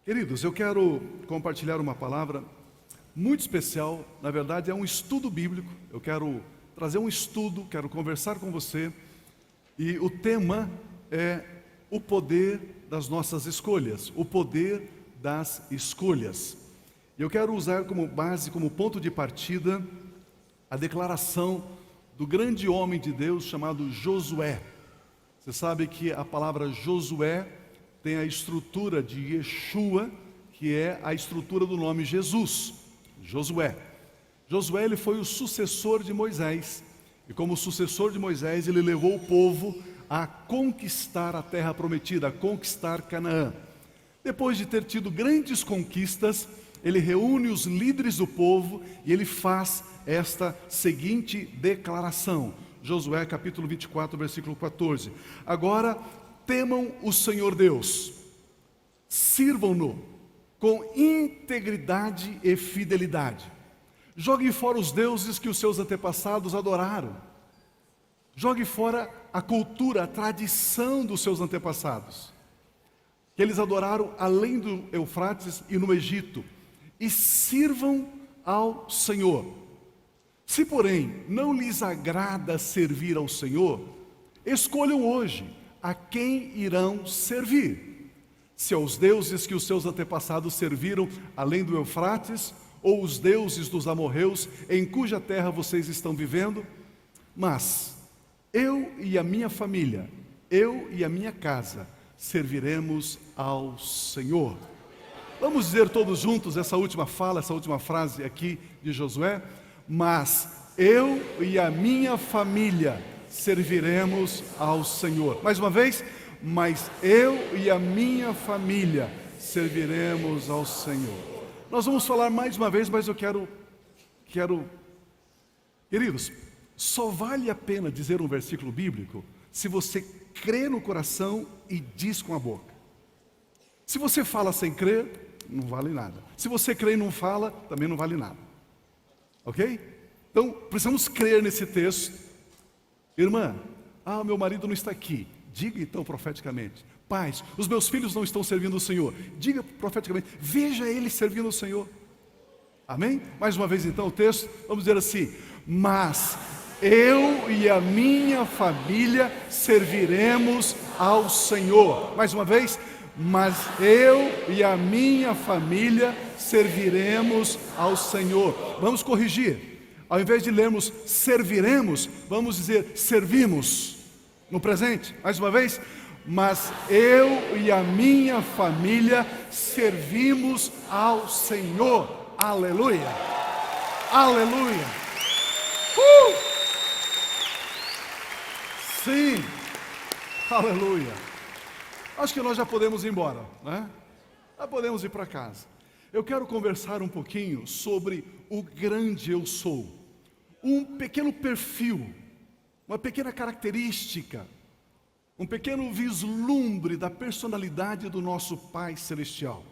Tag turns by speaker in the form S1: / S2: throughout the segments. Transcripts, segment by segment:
S1: Queridos, eu quero compartilhar uma palavra muito especial. Na verdade, é um estudo bíblico. Eu quero trazer um estudo, quero conversar com você. E o tema é o poder das nossas escolhas. O poder das escolhas. Eu quero usar como base, como ponto de partida, a declaração do grande homem de Deus chamado Josué. Você sabe que a palavra Josué tem a estrutura de Yeshua, que é a estrutura do nome Jesus, Josué. Josué, ele foi o sucessor de Moisés, e como sucessor de Moisés, ele levou o povo a conquistar a terra prometida, a conquistar Canaã. Depois de ter tido grandes conquistas, ele reúne os líderes do povo e ele faz esta seguinte declaração. Josué capítulo 24, versículo 14. Agora, temam o Senhor Deus, sirvam-no com integridade e fidelidade. Joguem fora os deuses que os seus antepassados adoraram. Joguem fora a cultura, a tradição dos seus antepassados, que eles adoraram além do Eufrates e no Egito, e sirvam ao Senhor. Se, porém, não lhes agrada servir ao Senhor, escolham hoje a quem irão servir. Se aos deuses que os seus antepassados serviram além do Eufrates, ou os deuses dos amorreus em cuja terra vocês estão vivendo. Mas eu e a minha família, eu e a minha casa, serviremos ao Senhor. Vamos dizer todos juntos essa última fala, essa última frase aqui de Josué? Mas eu e a minha família serviremos ao Senhor. Mais uma vez, mas eu e a minha família serviremos ao Senhor. Nós vamos falar mais uma vez, mas eu quero... Queridos, só vale a pena dizer um versículo bíblico se você crê no coração e diz com a boca. Se você fala sem crer, não vale nada. Se você crê e não fala, também não vale nada. Ok? Então, precisamos crer nesse texto. Irmã, meu marido não está aqui. Diga então profeticamente. Pais, os meus filhos não estão servindo o Senhor. Diga profeticamente, veja eles servindo o Senhor. Amém? Mais uma vez então o texto, vamos dizer assim: mas eu e a minha família serviremos ao Senhor. Mais uma vez, mas eu e a minha família serviremos ao Senhor. Vamos corrigir. Ao invés de lermos serviremos, vamos dizer servimos. No presente, mais uma vez, mas eu e a minha família servimos ao Senhor. Aleluia! Aleluia! Sim! Aleluia! Acho que nós já podemos ir embora, né? Já podemos ir para casa. Eu quero conversar um pouquinho sobre o grande eu sou. Um pequeno perfil, uma pequena característica, um pequeno vislumbre da personalidade do nosso Pai Celestial.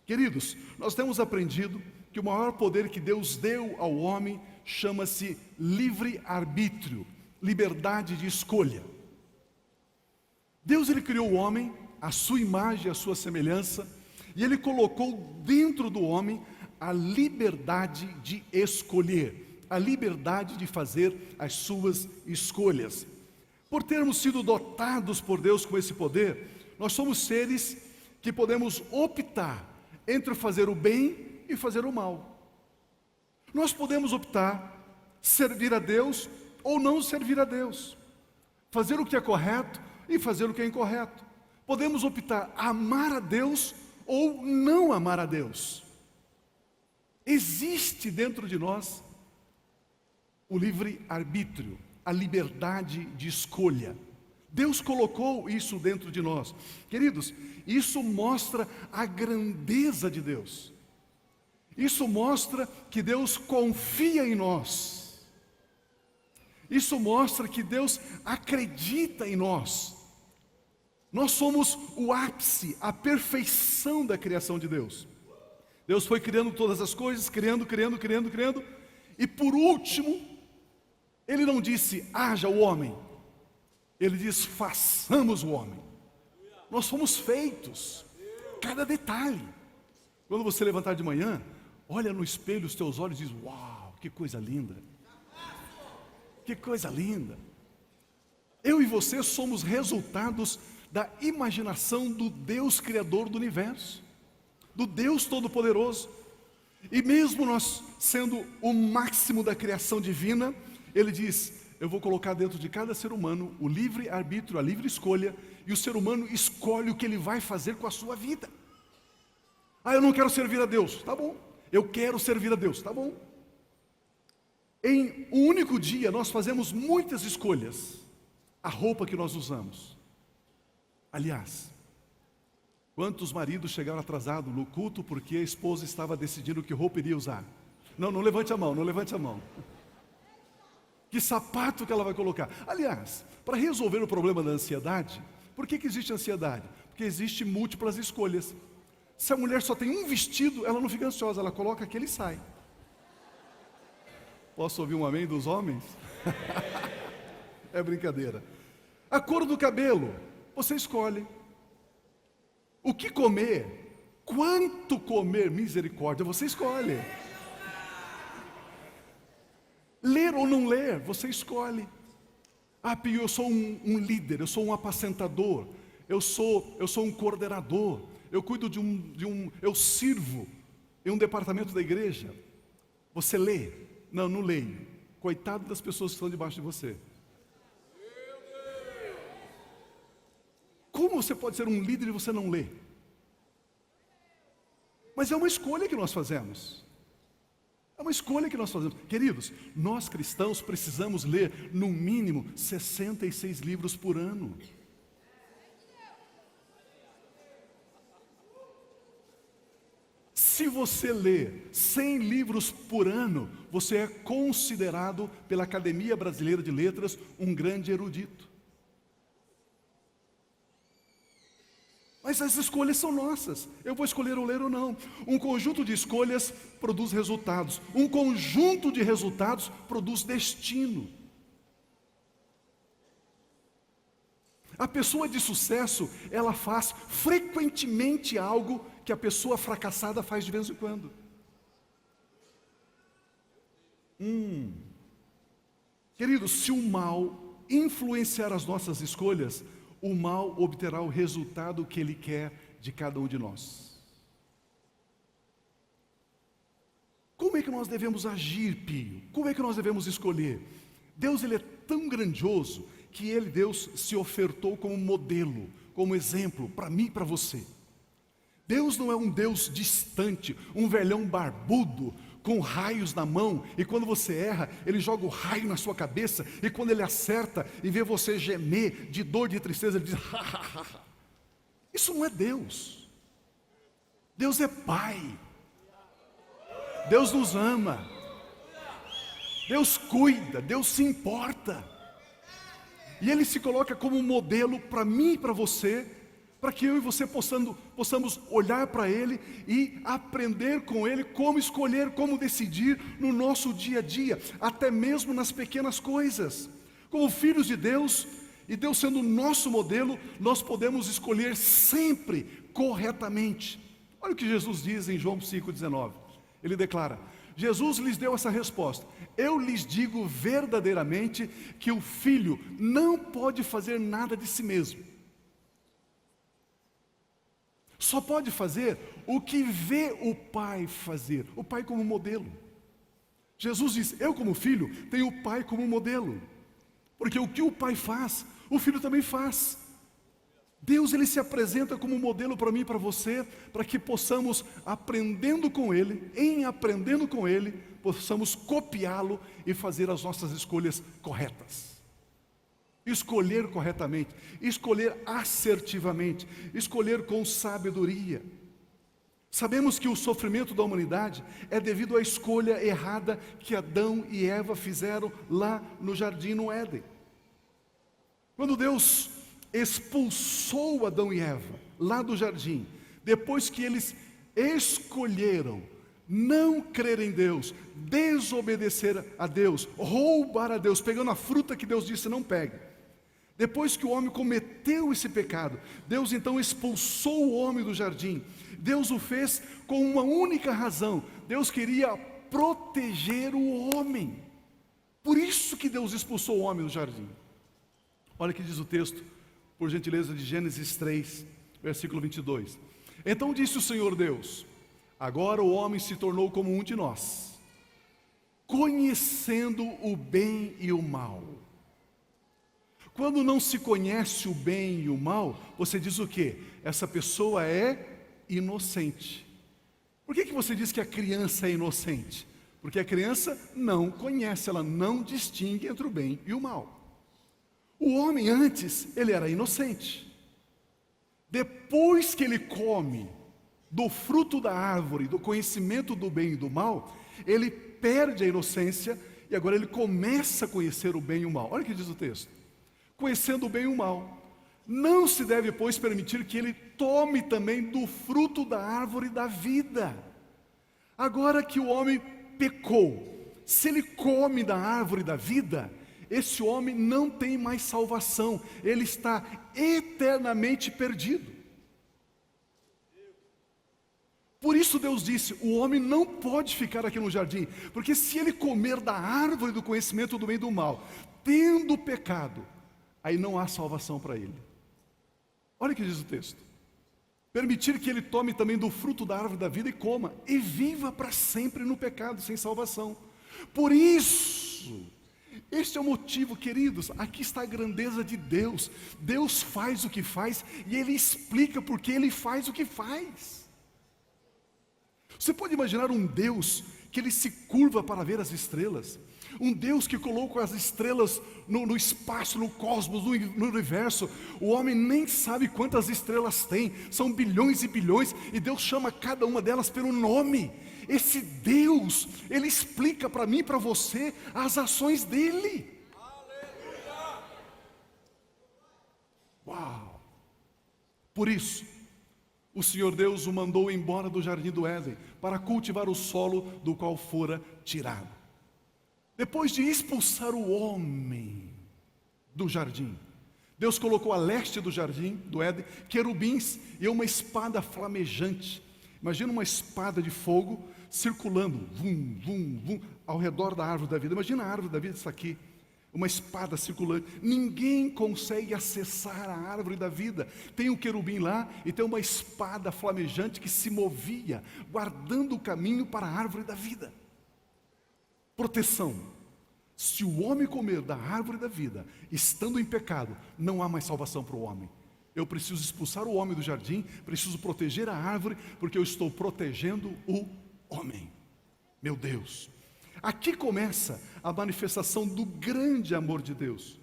S1: Queridos, nós temos aprendido que o maior poder que Deus deu ao homem chama-se livre-arbítrio, liberdade de escolha. Deus, ele criou o homem, a sua imagem, a sua semelhança, e ele colocou dentro do homem a liberdade de escolher, a liberdade de fazer as suas escolhas. Por termos sido dotados por Deus com esse poder, nós somos seres que podemos optar entre fazer o bem e fazer o mal. Nós podemos optar servir a Deus ou não servir a Deus, fazer o que é correto e fazer o que é incorreto. Podemos optar amar a Deus ou não amar a Deus. Existe dentro de nós o livre-arbítrio, a liberdade de escolha. Deus colocou isso dentro de nós. Queridos, isso mostra a grandeza de Deus. Isso mostra que Deus confia em nós. Isso mostra que Deus acredita em nós. Nós somos o ápice, a perfeição da criação de Deus. Deus foi criando todas as coisas, criando, e por último, Ele não disse, haja o homem. Ele diz, façamos o homem. Nós fomos feitos, cada detalhe. Quando você levantar de manhã, olha no espelho os teus olhos e diz: uau, que coisa linda. Que coisa linda. Eu e você somos resultados da imaginação do Deus Criador do universo, do Deus Todo-Poderoso. E mesmo nós sendo o máximo da criação divina, Ele diz: eu vou colocar dentro de cada ser humano o livre-arbítrio, a livre escolha, e o ser humano escolhe o que ele vai fazer com a sua vida. Ah, eu não quero servir a Deus. Tá bom. Eu quero servir a Deus. Tá bom. Em um único dia nós fazemos muitas escolhas. A roupa que nós usamos. Aliás, quantos maridos chegaram atrasados no culto porque a esposa estava decidindo que roupa iria usar? Não, não levante a mão, não levante a mão. Que sapato que ela vai colocar? Aliás, para resolver o problema da ansiedade, por que existe ansiedade? Porque existe múltiplas escolhas. Se a mulher só tem um vestido, ela não fica ansiosa, ela coloca aquele e sai. Posso ouvir um amém dos homens? É brincadeira. A cor do cabelo, você escolhe. O que comer, quanto comer, misericórdia, você escolhe. Ler ou não ler, você escolhe. Ah, Pio, eu sou um líder, eu sou um apacentador, eu sou um coordenador, eu cuido eu sirvo em um departamento da igreja. Você lê? Não, não leio. Coitado das pessoas que estão debaixo de você. Como você pode ser um líder e você não lê? Mas é uma escolha que nós fazemos. É uma escolha que nós fazemos. Queridos, nós cristãos precisamos ler no mínimo 66 livros por ano. Se você lê 100 livros por ano, você é considerado pela Academia Brasileira de Letras um grande erudito. Mas as escolhas são nossas. Eu vou escolher ou ler ou não. Um conjunto de escolhas produz resultados. Um conjunto de resultados produz destino. A pessoa de sucesso, ela faz frequentemente algo que a pessoa fracassada faz de vez em quando. Queridos, se o mal influenciar as nossas escolhas, o mal obterá o resultado que ele quer de cada um de nós. Como é que nós devemos agir, Pio? Como é que nós devemos escolher? Deus, ele é tão grandioso que Deus se ofertou como modelo, como exemplo para mim e para você. Deus não é um Deus distante, um velhão barbudo, com raios na mão, e quando você erra, Ele joga o raio na sua cabeça, e quando Ele acerta, e vê você gemer de dor, de tristeza, Ele diz: ha, ha, ha. Isso não é Deus. Deus é Pai. Deus nos ama. Deus cuida, Deus se importa. E Ele se coloca como um modelo para mim e para você, para que eu e você possamos olhar para Ele e aprender com Ele como escolher, como decidir no nosso dia a dia, até mesmo nas pequenas coisas. Como filhos de Deus, e Deus sendo o nosso modelo, nós podemos escolher sempre corretamente. Olha o que Jesus diz em João 5,19. Ele declara: Jesus lhes deu essa resposta: eu lhes digo verdadeiramente que o filho não pode fazer nada de si mesmo. Só pode fazer o que vê o Pai fazer, o Pai como modelo. Jesus diz: eu como filho tenho o Pai como modelo, porque o que o Pai faz, o filho também faz. Deus, ele se apresenta como modelo para mim e para você, para que possamos, aprendendo com Ele, possamos copiá-lo e fazer as nossas escolhas corretas. Escolher corretamente, escolher assertivamente, escolher com sabedoria. Sabemos que o sofrimento da humanidade é devido à escolha errada que Adão e Eva fizeram lá no jardim, no Éden. Quando Deus expulsou Adão e Eva lá do jardim, depois que eles escolheram não crer em Deus, desobedecer a Deus, roubar a Deus, pegando a fruta que Deus disse não pegue. Depois que o homem cometeu esse pecado, Deus então expulsou o homem do jardim, Deus o fez com uma única razão. Deus queria proteger o homem. Por isso que Deus expulsou o homem do jardim. Olha o que diz o texto, por gentileza, de Gênesis 3, versículo 22. Então disse o Senhor Deus: agora o homem se tornou como um de nós, conhecendo o bem e o mal. Quando não se conhece o bem e o mal, você diz o quê? Essa pessoa é inocente. Por que você diz que a criança é inocente? Porque a criança não conhece, ela não distingue entre o bem e o mal. O homem antes, ele era inocente. Depois que ele come do fruto da árvore, do conhecimento do bem e do mal, ele perde a inocência e agora ele começa a conhecer o bem e o mal. Olha o que diz o texto: conhecendo o bem e o mal, não se deve, pois, permitir que ele tome também do fruto da árvore da vida. Agora que o homem pecou, se ele come da árvore da vida, esse homem não tem mais salvação, ele está eternamente perdido. Por isso Deus disse: o homem não pode ficar aqui no jardim, porque se ele comer da árvore do conhecimento do bem e do mal, tendo pecado, aí não há salvação para ele. Olha o que diz o texto: permitir que ele tome também do fruto da árvore da vida e coma, e viva para sempre no pecado, sem salvação. Por isso, este é o motivo, queridos, aqui está a grandeza de Deus. Deus faz o que faz e Ele explica por que Ele faz o que faz. Você pode imaginar um Deus que Ele se curva para ver as estrelas? Um Deus que colocou as estrelas no espaço, no cosmos, no universo. O homem nem sabe quantas estrelas tem, são bilhões e bilhões, e Deus chama cada uma delas pelo nome. Esse Deus, Ele explica para mim e para você as ações dEle. Aleluia! Uau! Por isso, o Senhor Deus o mandou embora do jardim do Éden, para cultivar o solo do qual fora tirado. Depois de expulsar o homem do jardim, Deus colocou a leste do jardim do Éden querubins e uma espada flamejante. Imagina uma espada de fogo circulando, vum, vum, vum, ao redor da árvore da vida. Imagina a árvore da vida, isso aqui, uma espada circulando. Ninguém consegue acessar a árvore da vida. Tem um querubim lá e tem uma espada flamejante que se movia, guardando o caminho para a árvore da vida. Proteção: se o homem comer da árvore da vida, estando em pecado, não há mais salvação para o homem. Eu preciso expulsar o homem do jardim, preciso proteger a árvore, porque eu estou protegendo o homem. Meu Deus, aqui começa a manifestação do grande amor de Deus,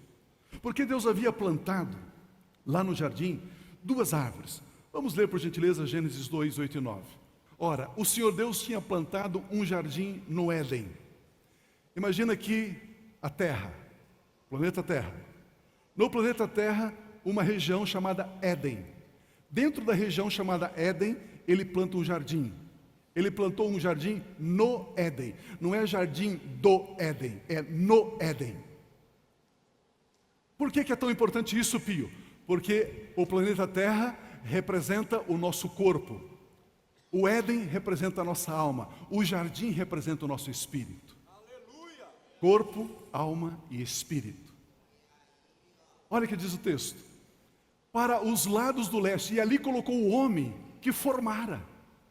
S1: porque Deus havia plantado lá no jardim duas árvores. Vamos ler por gentileza Gênesis 2, 8 e 9. Ora, o Senhor Deus tinha plantado um jardim no Éden. Imagina aqui a Terra, planeta Terra. No planeta Terra, uma região chamada Éden. Dentro da região chamada Éden, ele planta um jardim. Ele plantou um jardim no Éden. Não é jardim do Éden, é no Éden. Por que é tão importante isso, Pio? Porque o planeta Terra representa o nosso corpo. O Éden representa a nossa alma. O jardim representa o nosso espírito. Aleluia! Corpo, alma e espírito. Olha o que diz o texto: para os lados do leste, e ali colocou o homem que formara,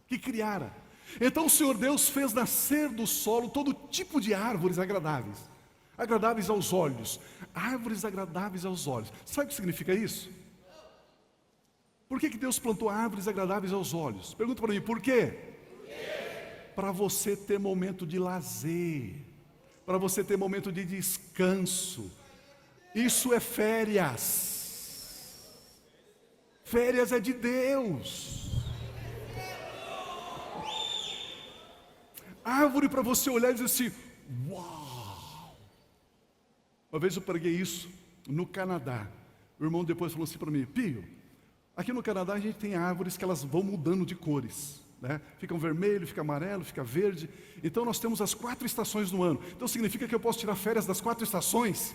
S1: que criara. Então o Senhor Deus fez nascer do solo todo tipo de árvores agradáveis, agradáveis aos olhos, árvores agradáveis aos olhos. Sabe o que significa isso? Por que Deus plantou árvores agradáveis aos olhos? Pergunta para mim, por quê? Para você ter momento de lazer, para você ter momento de descanso. Isso é férias. Férias é de Deus. Árvore para você olhar e dizer assim: uau! Uma vez eu preguei isso no Canadá. O irmão depois falou assim para mim: Pio, aqui no Canadá a gente tem árvores que elas vão mudando de cores, né? Ficam vermelho, fica amarelo, fica verde. Então nós temos as 4 estações do ano. Então significa que eu posso tirar férias das 4 estações?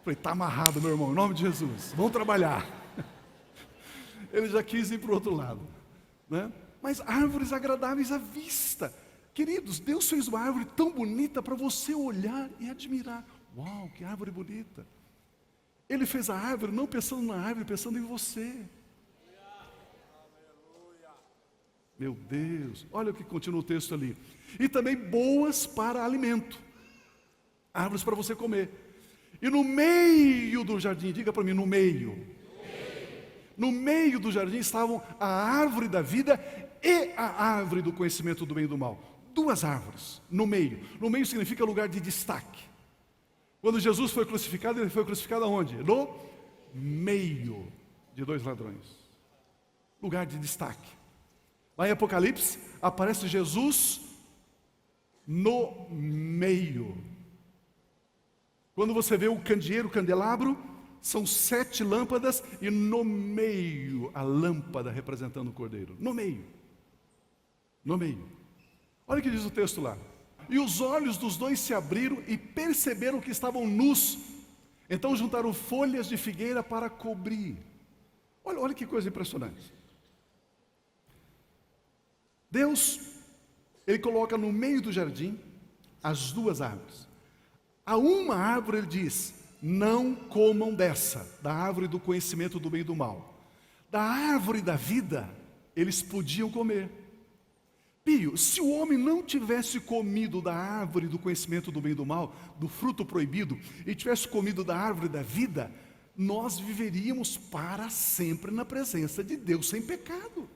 S1: Falei: está amarrado, meu irmão, em nome de Jesus, vamos trabalhar. Ele já quis ir para o outro lado, né? mas árvores agradáveis à vista. Queridos, Deus fez uma árvore tão bonita para você olhar e admirar. Uau, que árvore bonita. Ele fez a árvore não pensando na árvore, pensando em você. Meu Deus, olha o que continua o texto ali. E também boas para alimento. Árvores para você comer. E no meio do jardim, diga para mim, no meio. No meio do jardim estavam a árvore da vida e a árvore do conhecimento do bem e do mal. Duas árvores, no meio. No meio significa lugar de destaque. Quando Jesus foi crucificado, ele foi crucificado aonde? No meio de dois ladrões. Lugar de destaque. Lá em Apocalipse, aparece Jesus no meio. Quando você vê o candeeiro, o candelabro, são 7 lâmpadas e no meio a lâmpada representando o cordeiro. No meio. No meio. Olha o que diz o texto lá. E os olhos dos dois se abriram e perceberam que estavam nus. Então juntaram folhas de figueira para cobrir. Olha que coisa impressionante. Deus, Ele coloca no meio do jardim as duas árvores. A uma árvore Ele diz, não comam dessa, da árvore do conhecimento do bem e do mal. Da árvore da vida, eles podiam comer. Pio, se o homem não tivesse comido da árvore do conhecimento do bem e do mal, do fruto proibido, e tivesse comido da árvore da vida, nós viveríamos para sempre na presença de Deus sem pecado.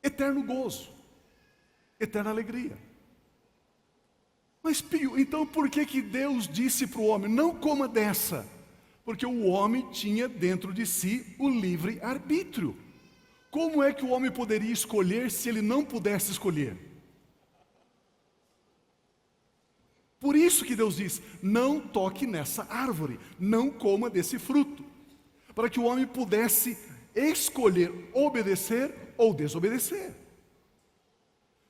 S1: Eterno gozo, eterna alegria. Mas Pio, então por que Deus disse para o homem, não coma dessa? Porque o homem tinha dentro de si o livre arbítrio. Como é que o homem poderia escolher se ele não pudesse escolher? Por isso que Deus diz, não toque nessa árvore, não coma desse fruto. Para que o homem pudesse escolher obedecer ou desobedecer.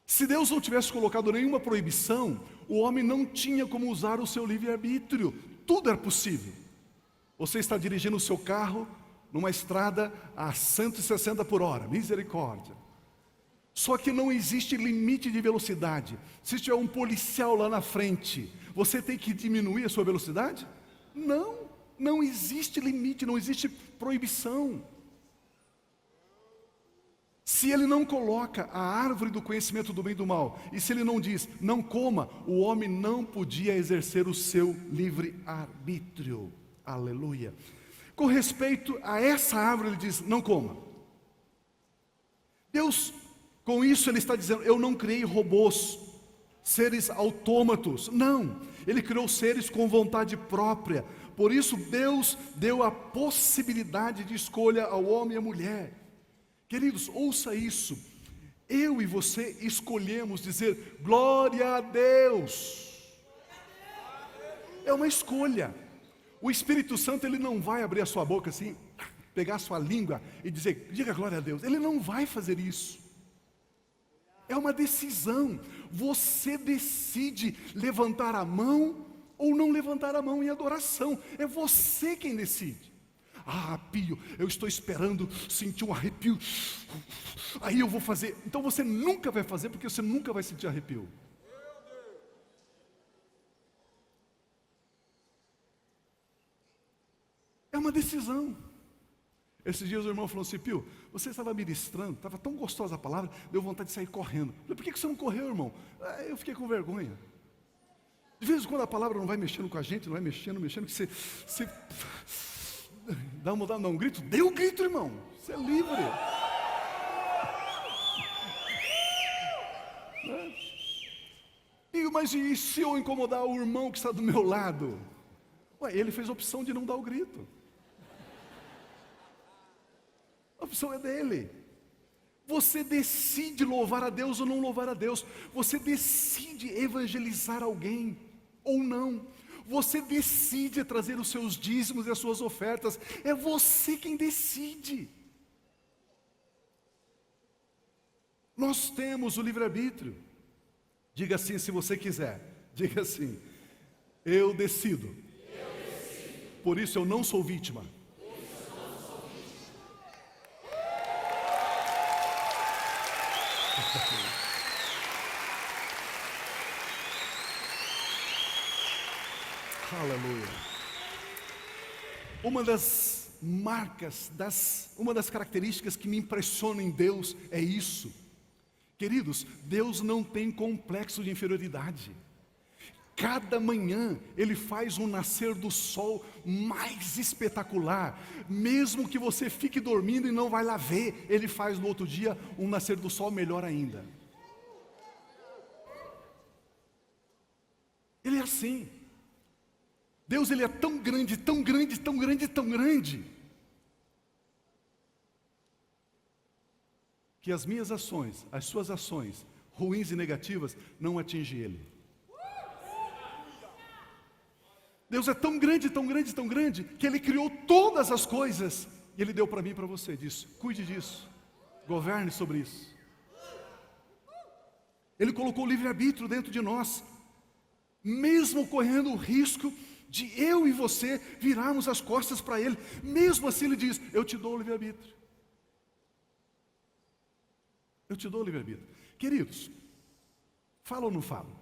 S1: Se Deus não tivesse colocado nenhuma proibição, o homem não tinha como usar o seu livre-arbítrio. Tudo era possível. Você está dirigindo o seu carro numa estrada a 160 por hora, misericórdia. Só que não existe limite de velocidade. Se tiver um policial lá na frente, você tem que diminuir a sua velocidade? Não, não existe limite, não existe proibição. Se ele não coloca a árvore do conhecimento do bem e do mal, e se ele não diz, não coma, o homem não podia exercer o seu livre-arbítrio. Aleluia. Com respeito a essa árvore, ele diz, não coma. Deus, com isso ele está dizendo, eu não criei robôs, seres autômatos. Não, Ele criou seres com vontade própria. Por isso Deus deu a possibilidade de escolha ao homem e à mulher. Queridos, ouça isso. Eu e você escolhemos dizer glória a Deus. É uma escolha. O Espírito Santo, ele não vai abrir a sua boca assim, pegar a sua língua e dizer, diga glória a Deus. Ele não vai fazer isso. É uma decisão. Você decide levantar a mão ou não levantar a mão em adoração. É você quem decide. Ah, Pio, eu estou esperando sentir um arrepio. Aí eu vou fazer. Então você nunca vai fazer, porque você nunca vai sentir arrepio. É uma decisão. Esses dias o irmão falou assim, Pio, você estava ministrando, estava tão gostosa a palavra, deu vontade de sair correndo. Eu falei, por que você não correu, irmão? Eu fiquei com vergonha. De vez em quando a palavra não vai mexendo com a gente, não vai mexendo, que você dá um grito, dê um grito, irmão, você é livre. Mas e se eu incomodar o irmão que está do meu lado? Ué, ele fez a opção de não dar o grito. A opção é dele. Você decide louvar a Deus ou não louvar a Deus. Você decide evangelizar alguém ou não. Você decide trazer os seus dízimos e as suas ofertas. É você quem decide. Nós temos o livre-arbítrio. Diga assim se você quiser. Diga assim, eu decido. Por isso eu não sou vítima. Aleluia. Uma das marcas, uma das características que me impressionam em Deus é isso. Queridos, Deus não tem complexo de inferioridade. Cada manhã Ele faz um nascer do sol mais espetacular. Mesmo que você fique dormindo e não vai lá ver, Ele faz no outro dia um nascer do sol melhor ainda. Ele é assim. Deus, Ele é tão grande, tão grande, tão grande, tão grande, que as minhas ações, as suas ações, ruins e negativas, não atingem Ele. Deus é tão grande, tão grande, tão grande, que Ele criou todas as coisas, e Ele deu para mim e para você, disse, cuide disso, governe sobre isso. Ele colocou o livre-arbítrio dentro de nós, mesmo correndo o risco de eu e você virarmos as costas para Ele, mesmo assim Ele diz, eu te dou o livre-arbítrio. Eu te dou o livre-arbítrio. Queridos, fala ou não fala?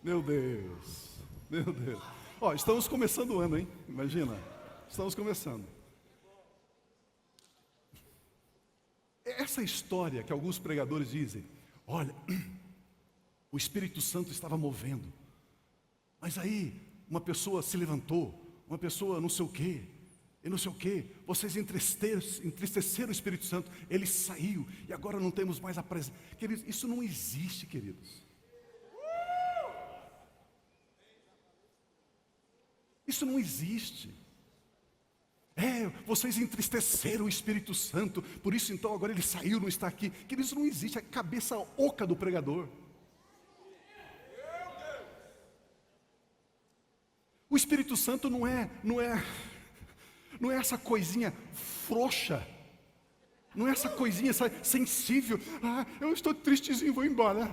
S1: Meu Deus, meu Deus. Ó, estamos começando o ano, hein? Imagina, estamos começando. Essa história que alguns pregadores dizem, olha, o Espírito Santo estava movendo, mas aí uma pessoa se levantou, uma pessoa não sei o quê, e não sei o quê, vocês entristeceram o Espírito Santo, ele saiu, e agora não temos mais a presença. Queridos, isso não existe, queridos. Isso não existe. Vocês entristeceram o Espírito Santo, por isso então agora ele saiu, não está aqui. Queridos, isso não existe, é a cabeça oca do pregador. O Espírito Santo não é essa coisinha frouxa, não é essa coisinha sensível. Eu estou tristezinho, vou embora.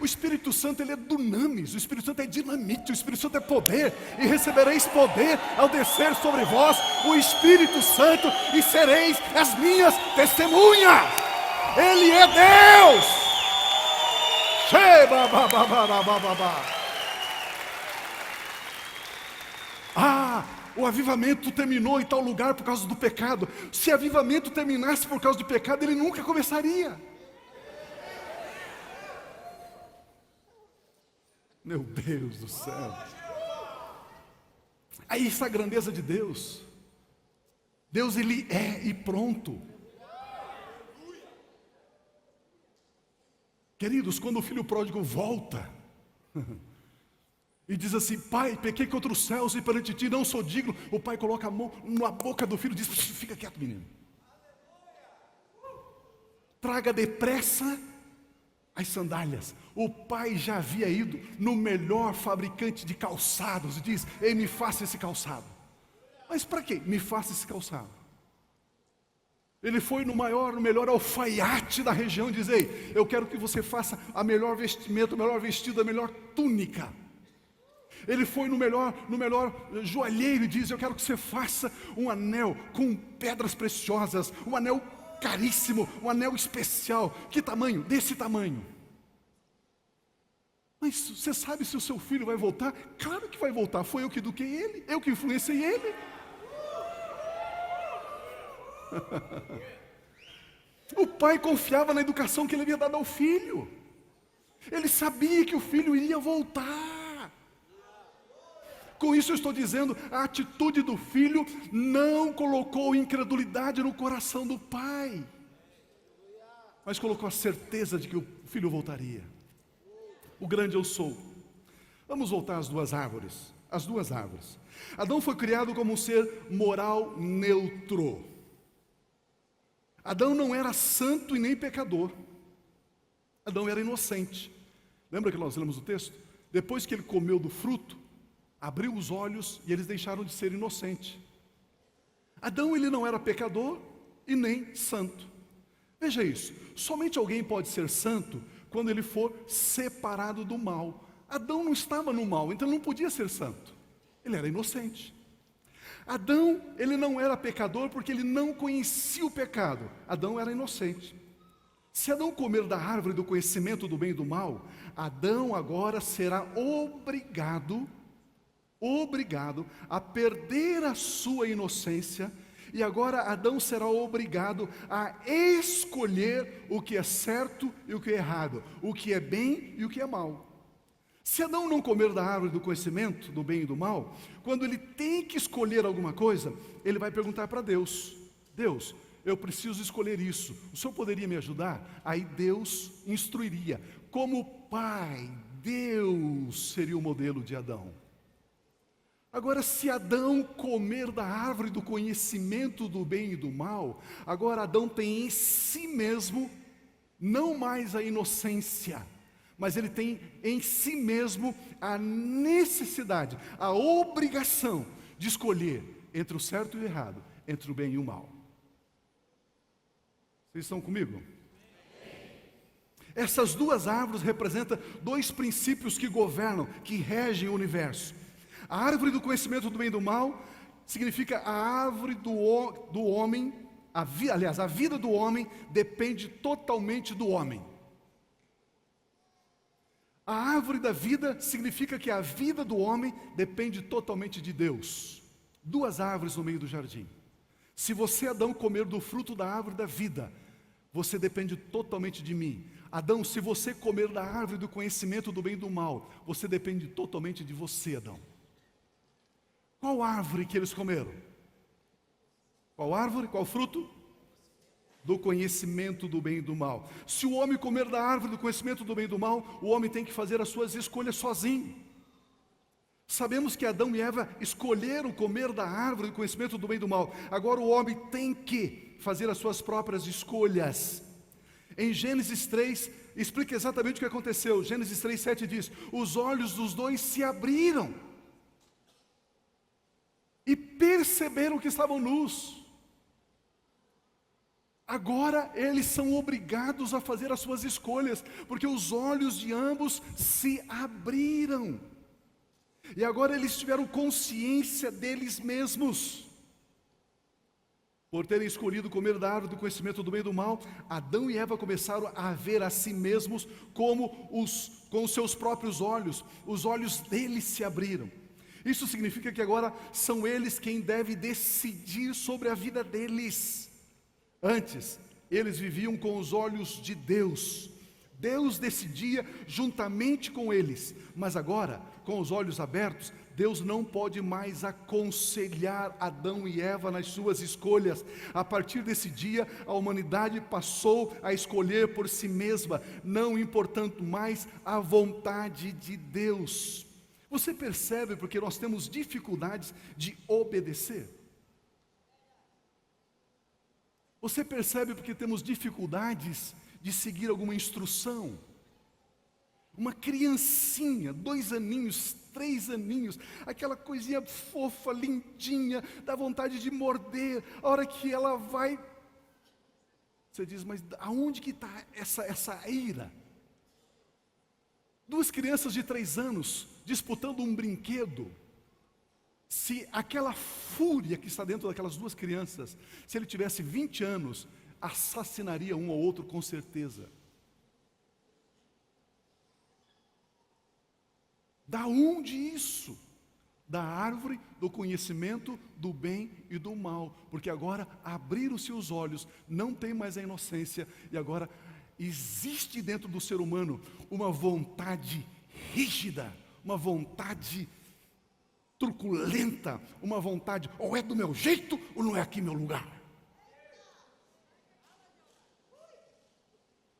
S1: O Espírito Santo, ele é dunamis, o Espírito Santo é dinamite, o Espírito Santo é poder, e recebereis poder ao descer sobre vós o Espírito Santo, e sereis as minhas testemunhas. Ele é Deus. O avivamento terminou em tal lugar por causa do pecado. Se avivamento terminasse por causa do pecado, ele nunca começaria. Meu Deus do céu. Aí está a grandeza de Deus. Deus, Ele é e pronto. Queridos, quando o filho pródigo volta e diz assim, pai, pequei contra os céus e perante ti não sou digno, o pai coloca a mão na boca do filho e diz, fica quieto, menino. Traga depressa as sandálias. O pai já havia ido no melhor fabricante de calçados e diz, ei, me faça esse calçado. Mas para quê? Me faça esse calçado. Ele foi no melhor alfaiate da região e diz, ei, eu quero que você faça a melhor vestimento, o melhor vestido, a melhor túnica. Ele foi no melhor joalheiro e diz, eu quero que você faça um anel com pedras preciosas, um anel caríssimo, um anel especial. Que tamanho? Desse tamanho. Mas você sabe se o seu filho vai voltar? Claro que vai voltar, foi eu que eduquei ele, eu que influenciei ele. O pai confiava na educação que ele havia dado ao filho. Ele sabia que o filho iria voltar. Com isso eu estou dizendo, a atitude do filho não colocou incredulidade no coração do pai, mas colocou a certeza de que o filho voltaria. O grande eu sou. Vamos voltar às duas árvores. As duas árvores. Adão foi criado como um ser moral neutro. Adão não era santo e nem pecador. Adão era inocente. Lembra que nós lemos o texto? Depois que ele comeu do fruto, abriu os olhos e eles deixaram de ser inocentes. Adão, ele não era pecador e nem santo. Veja isso, somente alguém pode ser santo quando ele for separado do mal. Adão não estava no mal, então ele não podia ser santo. Ele era inocente. Adão, ele não era pecador porque ele não conhecia o pecado. Adão era inocente. Se Adão comer da árvore do conhecimento do bem e do mal, Adão agora será obrigado a perder a sua inocência, e agora Adão será obrigado a escolher o que é certo e o que é errado, o que é bem e o que é mal. Se Adão não comer da árvore do conhecimento do bem e do mal, quando ele tem que escolher alguma coisa, ele vai perguntar para Deus: Deus, eu preciso escolher isso, o Senhor poderia me ajudar? Aí Deus instruiria. Como pai, Deus seria o modelo de Adão. Agora, se Adão comer da árvore do conhecimento do bem e do mal, agora Adão tem em si mesmo, não mais a inocência, mas ele tem em si mesmo a necessidade, a obrigação de escolher entre o certo e o errado, entre o bem e o mal. Vocês estão comigo? Essas duas árvores representam dois princípios que governam, que regem o universo. A árvore do conhecimento do bem e do mal significa a árvore do homem, a vida do homem depende totalmente do homem. A árvore da vida significa que a vida do homem depende totalmente de Deus. Duas árvores no meio do jardim. Se você, Adão, comer do fruto da árvore da vida, você depende totalmente de mim. Adão, se você comer da árvore do conhecimento do bem e do mal, você depende totalmente de você, Adão. Qual árvore que eles comeram? Qual árvore? Qual fruto? Do conhecimento do bem e do mal. Se o homem comer da árvore do conhecimento do bem e do mal, o homem tem que fazer as suas escolhas sozinho. Sabemos que Adão e Eva escolheram comer da árvore do conhecimento do bem e do mal. Agora o homem tem que fazer as suas próprias escolhas. Em Gênesis 3, explica exatamente o que aconteceu. Gênesis 3:7 diz: os olhos dos dois se abriram e perceberam que estavam nus. Agora eles são obrigados a fazer as suas escolhas, porque os olhos de ambos se abriram. E agora eles tiveram consciência deles mesmos. Por terem escolhido comer da árvore do conhecimento do bem e do mal, Adão e Eva começaram a ver a si mesmos com os seus próprios olhos. Os olhos deles se abriram. Isso significa que agora são eles quem devem decidir sobre a vida deles. Antes, eles viviam com os olhos de Deus. Deus decidia juntamente com eles. Mas agora, com os olhos abertos, Deus não pode mais aconselhar Adão e Eva nas suas escolhas. A partir desse dia, a humanidade passou a escolher por si mesma, não importando mais a vontade de Deus. Você percebe porque nós temos dificuldades de obedecer? Você percebe porque temos dificuldades de seguir alguma instrução? Uma criancinha, 2 aninhos, 3 aninhos, aquela coisinha fofa, lindinha, dá vontade de morder. A hora que ela vai, você diz, mas aonde que está essa ira? 2 crianças de 3 anos disputando um brinquedo. Se aquela fúria que está dentro daquelas 2 crianças, se ele tivesse 20 anos, assassinaria um ou outro com certeza. Da onde isso? Da árvore do conhecimento do bem e do mal, porque agora abriram-se os olhos, não tem mais a inocência, e agora existe dentro do ser humano uma vontade rígida, uma vontade truculenta, uma vontade, ou é do meu jeito, ou não é aqui meu lugar.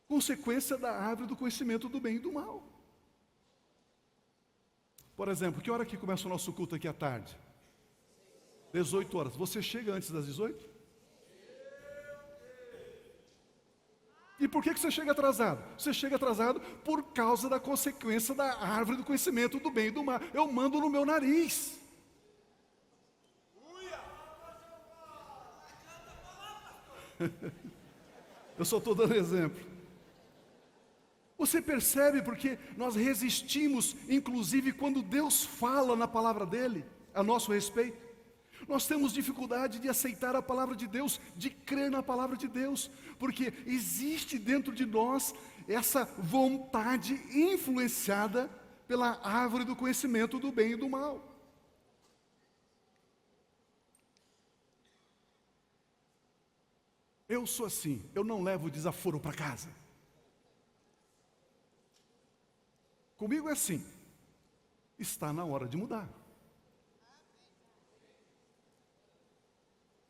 S1: Consequência da árvore do conhecimento do bem e do mal. Por exemplo, que hora que começa o nosso culto aqui à tarde? 18 horas. Você chega antes das 18? E por que você chega atrasado? Você chega atrasado por causa da consequência da árvore do conhecimento do bem e do mal. Eu mando no meu nariz. Eu só estou dando exemplo. Você percebe porque nós resistimos, inclusive quando Deus fala na palavra dele, a nosso respeito. Nós temos dificuldade de aceitar a palavra de Deus, de crer na palavra de Deus, porque existe dentro de nós essa vontade influenciada pela árvore do conhecimento do bem e do mal. Eu sou assim, eu não levo desaforo para casa. Comigo é assim, está na hora de mudar.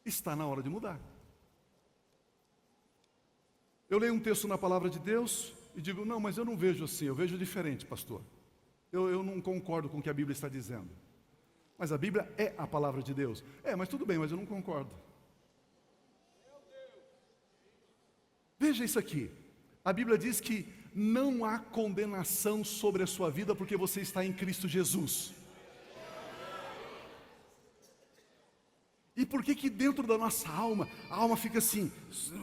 S1: Está na hora de mudar. Eu leio um texto na palavra de Deus e digo, não, mas eu não vejo assim, eu vejo diferente, pastor. Eu não concordo com o que a Bíblia está dizendo. Mas a Bíblia é a palavra de Deus. Mas tudo bem, mas eu não concordo. Veja isso aqui. A Bíblia diz que não há condenação sobre a sua vida porque você está em Cristo Jesus. E por que dentro da nossa alma, a alma fica assim,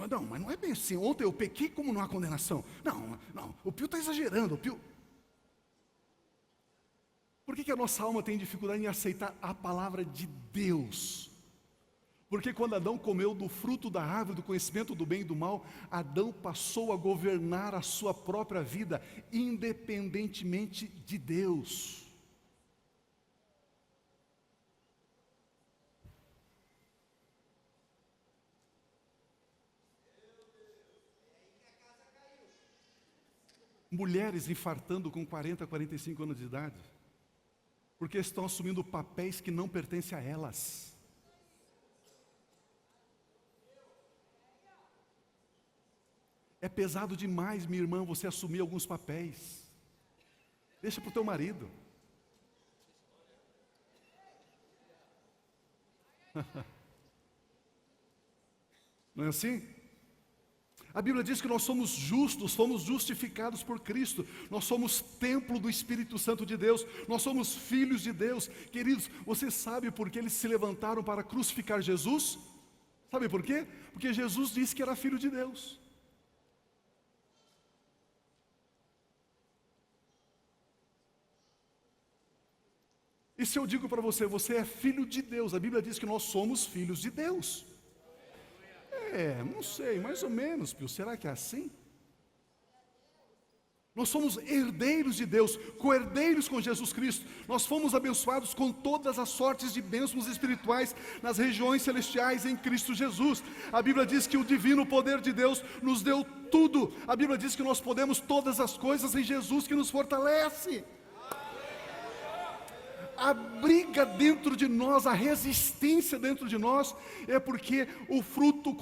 S1: não, mas não é bem assim, ontem eu pequei, como não há condenação? Não, o Pio está exagerando, o Pio... Por que a nossa alma tem dificuldade em aceitar a palavra de Deus? Porque quando Adão comeu do fruto da árvore do conhecimento do bem e do mal, Adão passou a governar a sua própria vida, independentemente de Deus. Mulheres infartando com 40, 45 anos de idade, porque estão assumindo papéis que não pertencem a elas. É pesado demais, minha irmã, você assumir alguns papéis. Deixa para o teu marido. Não é assim? A Bíblia diz que nós somos justos, fomos justificados por Cristo. Nós somos templo do Espírito Santo de Deus. Nós somos filhos de Deus. Queridos, você sabe por que eles se levantaram para crucificar Jesus? Sabe por quê? Porque Jesus disse que era filho de Deus. E se eu digo para você, você é filho de Deus, a Bíblia diz que nós somos filhos de Deus. Não sei, mais ou menos, Pio, será que é assim? Nós somos herdeiros de Deus, co-herdeiros com Jesus Cristo. Nós fomos abençoados com todas as sortes de bênçãos espirituais nas regiões celestiais em Cristo Jesus. A Bíblia diz que o divino poder de Deus nos deu tudo. A Bíblia diz que nós podemos todas as coisas em Jesus que nos fortalece. A briga dentro de nós, a resistência dentro de nós, é porque o fruto,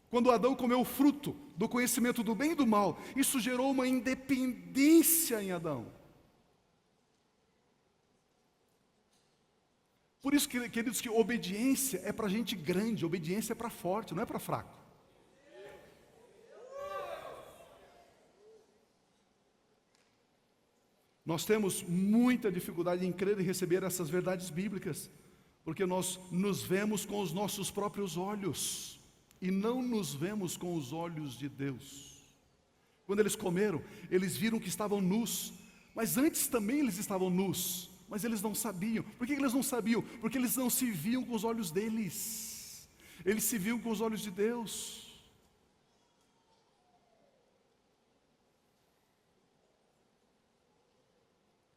S1: quando Adão comeu o fruto do conhecimento do bem e do mal, isso gerou uma independência em Adão. Por isso, queridos, que obediência é para gente grande, obediência é para forte, não é para fraco. Nós temos muita dificuldade em crer e receber essas verdades bíblicas, porque nós nos vemos com os nossos próprios olhos, e não nos vemos com os olhos de Deus. Quando eles comeram, eles viram que estavam nus, mas antes também eles estavam nus, mas eles não sabiam. Por que eles não sabiam? Porque eles não se viam com os olhos deles, eles se viam com os olhos de Deus.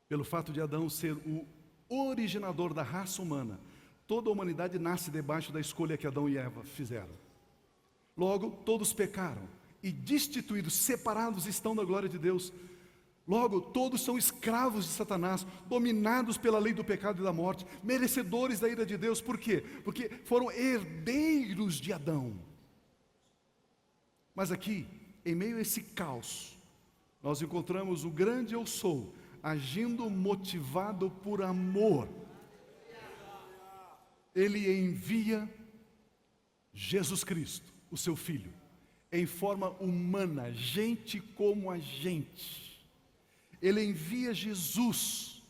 S1: Pelo fato de Adão ser o originador da raça humana, toda a humanidade nasce debaixo da escolha que Adão e Eva fizeram. Logo, todos pecaram e destituídos, separados estão da glória de Deus. Logo, todos são escravos de Satanás, dominados pela lei do pecado e da morte, merecedores da ira de Deus. Por quê? Porque foram herdeiros de Adão. Mas aqui, em meio a esse caos, nós encontramos o grande eu sou, agindo motivado por amor. Ele envia Jesus Cristo, o seu Filho, em forma humana, gente como a gente. Ele envia Jesus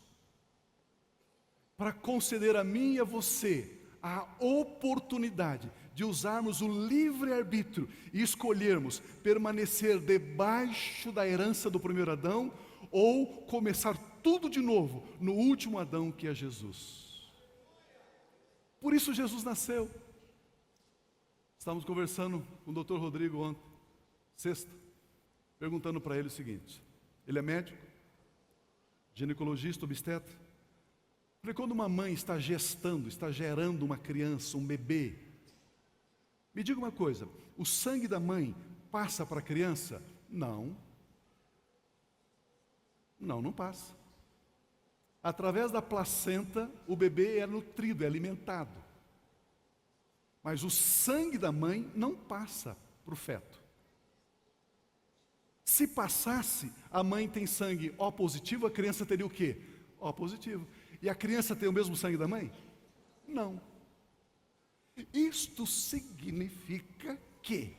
S1: para conceder a mim e a você a oportunidade de usarmos o livre-arbítrio e escolhermos permanecer debaixo da herança do primeiro Adão ou começar tudo de novo no último Adão, que é Jesus. Por isso Jesus nasceu. Estávamos conversando com o Dr. Rodrigo ontem, sexta, perguntando para ele o seguinte: ele é médico, ginecologista, obstetra. Falei, quando uma mãe está gestando, está gerando uma criança, um bebê, me diga uma coisa, o sangue da mãe passa para a criança? Não. Não passa. Através da placenta, o bebê é nutrido, é alimentado. Mas o sangue da mãe não passa para o feto. Se passasse, a mãe tem sangue O positivo, a criança teria o quê? O positivo. E a criança tem o mesmo sangue da mãe? Não. Isto significa que,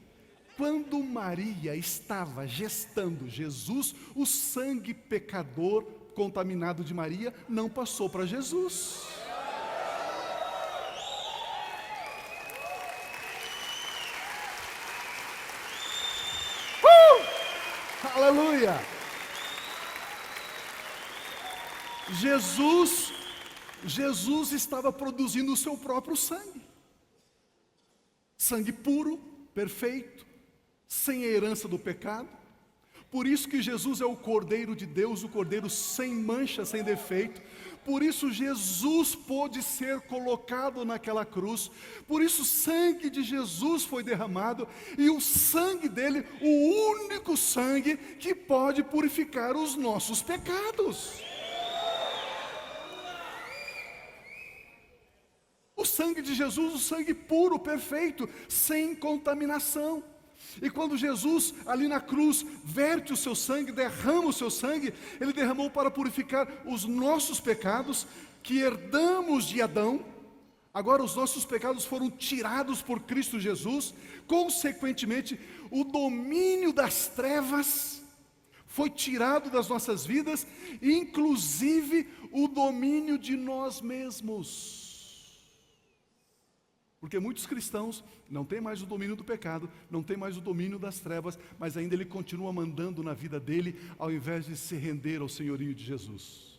S1: quando Maria estava gestando Jesus, o sangue pecador contaminado de Maria não passou para Jesus. Aleluia! Jesus estava produzindo o seu próprio sangue. Sangue puro, perfeito, sem a herança do pecado. Por isso que Jesus é o Cordeiro de Deus, o Cordeiro sem mancha, sem defeito. Por isso Jesus pôde ser colocado naquela cruz. Por isso o sangue de Jesus foi derramado. E o sangue dele, o único sangue que pode purificar os nossos pecados. O sangue de Jesus, o sangue puro, perfeito, sem contaminação. E quando Jesus, ali na cruz, verte o seu sangue, derrama o seu sangue, Ele derramou para purificar os nossos pecados, que herdamos de Adão. Agora os nossos pecados foram tirados por Cristo Jesus. Consequentemente, o domínio das trevas foi tirado das nossas vidas, inclusive o domínio de nós mesmos. Porque muitos cristãos não têm mais o domínio do pecado, não têm mais o domínio das trevas, mas ainda ele continua mandando na vida dele, ao invés de se render ao senhorio de Jesus.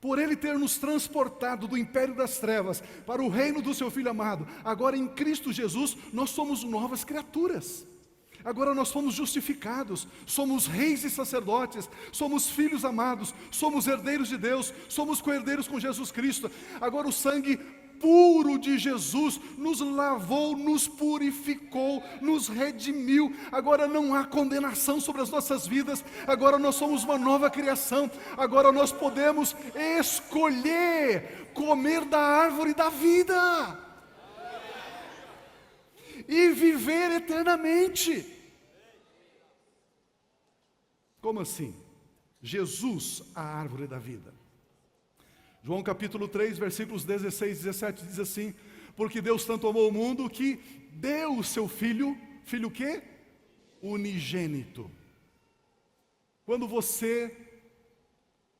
S1: Por Ele ter nos transportado do império das trevas para o reino do seu Filho amado, agora em Cristo Jesus, nós somos novas criaturas. Agora nós fomos justificados, somos reis e sacerdotes, somos filhos amados, somos herdeiros de Deus, somos co-herdeiros com Jesus Cristo. Agora o sangue puro de Jesus nos lavou, nos purificou, nos redimiu. Agora não há condenação sobre as nossas vidas, agora nós somos uma nova criação. Agora nós podemos escolher comer da árvore da vida e viver eternamente. Como assim? Jesus, a árvore da vida. João capítulo 3, versículos 16 e 17 diz assim: porque Deus tanto amou o mundo que deu o seu Filho, Filho o quê? Unigênito. Quando você,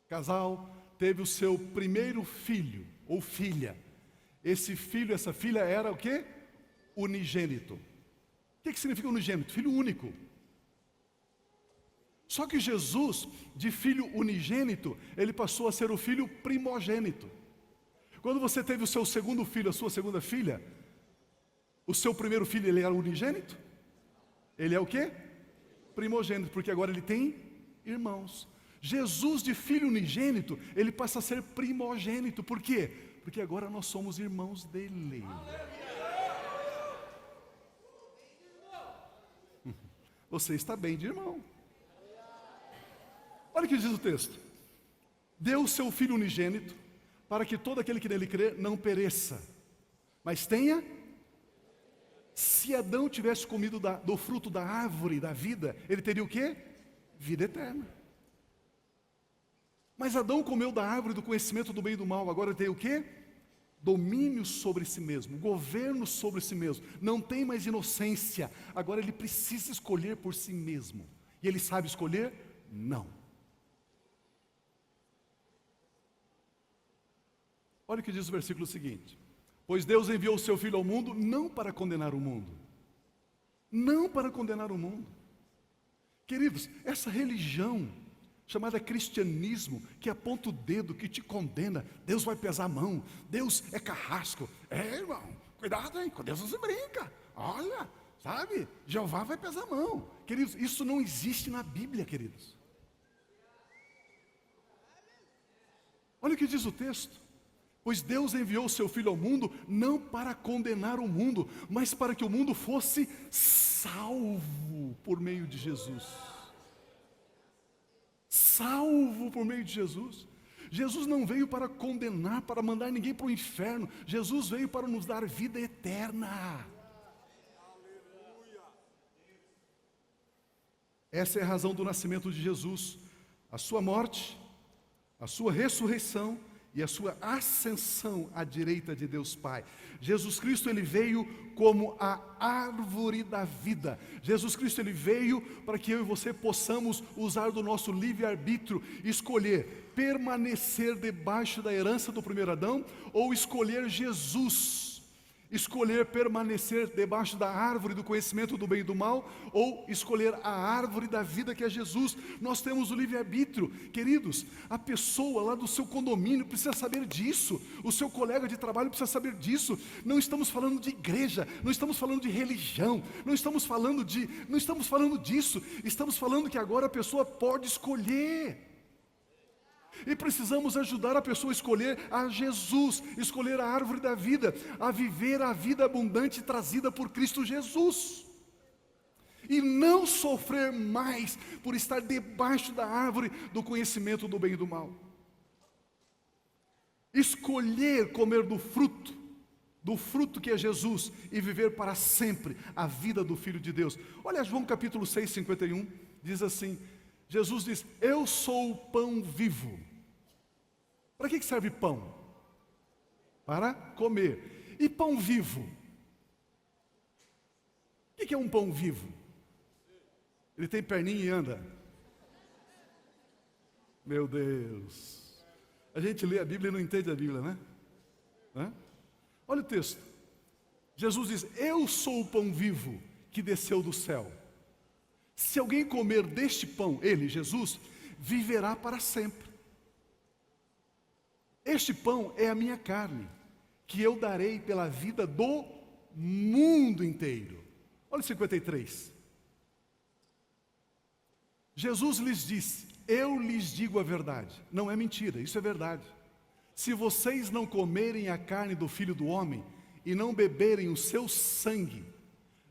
S1: casal, teve o seu primeiro filho ou filha, esse filho, essa filha era o quê? Unigênito. O que significa unigênito? Filho único. Só que Jesus, de filho unigênito, ele passou a ser o filho primogênito. Quando você teve o seu segundo filho, a sua segunda filha, o seu primeiro filho, ele era unigênito? Ele é o quê? Primogênito, porque agora ele tem irmãos. Jesus, de filho unigênito, ele passa a ser primogênito. Por quê? Porque agora nós somos irmãos dele. Você está bem de irmão. Olha o que diz o texto: deu o seu Filho unigênito, para que todo aquele que nele crê não pereça, mas tenha. Se Adão tivesse comido do fruto da árvore da vida, ele teria o quê? Vida eterna. Mas Adão comeu da árvore do conhecimento do bem e do mal, agora ele tem o quê? Domínio sobre si mesmo, governo sobre si mesmo, não tem mais inocência, agora ele precisa escolher por si mesmo. E ele sabe escolher? Não. Olha o que diz o versículo seguinte: pois Deus enviou o seu Filho ao mundo não para condenar o mundo. Não para condenar o mundo. Queridos, essa religião chamada cristianismo, que aponta o dedo, que te condena, Deus vai pesar a mão, Deus é carrasco. Irmão, cuidado, hein? Com Deus não se brinca. Olha, sabe? Jeová vai pesar a mão. Queridos, isso não existe na Bíblia, queridos. Olha o que diz o texto: pois Deus enviou o seu Filho ao mundo não para condenar o mundo, mas para que o mundo fosse salvo por meio de Jesus. Salvo por meio de Jesus. Jesus não veio para condenar, para mandar ninguém para o inferno. Jesus veio para nos dar vida eterna. Essa é a razão do nascimento de Jesus, a sua morte, a sua ressurreição e a sua ascensão à direita de Deus Pai. Jesus Cristo, ele veio como a árvore da vida. Jesus Cristo, ele veio para que eu e você possamos usar do nosso livre-arbítrio, escolher permanecer debaixo da herança do primeiro Adão ou escolher Jesus. Escolher permanecer debaixo da árvore do conhecimento do bem e do mal, ou escolher a árvore da vida que é Jesus. Nós temos o livre-arbítrio. Queridos, a pessoa lá do seu condomínio precisa saber disso, o seu colega de trabalho precisa saber disso. Não estamos falando de igreja, não estamos falando de religião, não estamos falando disso. Estamos falando que agora a pessoa pode escolher. E precisamos ajudar a pessoa a escolher a Jesus, escolher a árvore da vida, a viver a vida abundante trazida por Cristo Jesus. E não sofrer mais por estar debaixo da árvore do conhecimento do bem e do mal. Escolher comer do fruto que é Jesus, e viver para sempre a vida do Filho de Deus. Olha João capítulo 6, 51, diz assim, Jesus diz: eu sou o pão vivo. Para que serve pão? Para comer. E pão vivo? O que é um pão vivo? Ele tem perninha e anda. Meu Deus. A gente lê a Bíblia e não entende a Bíblia, né? Olha o texto. Jesus diz: eu sou o pão vivo que desceu do céu. Se alguém comer deste pão, ele, Jesus, viverá para sempre. Este pão é a minha carne, que eu darei pela vida do mundo inteiro. Olha o 53. Jesus lhes disse: eu lhes digo a verdade. Não é mentira, isso é verdade. Se vocês não comerem a carne do Filho do Homem e não beberem o seu sangue,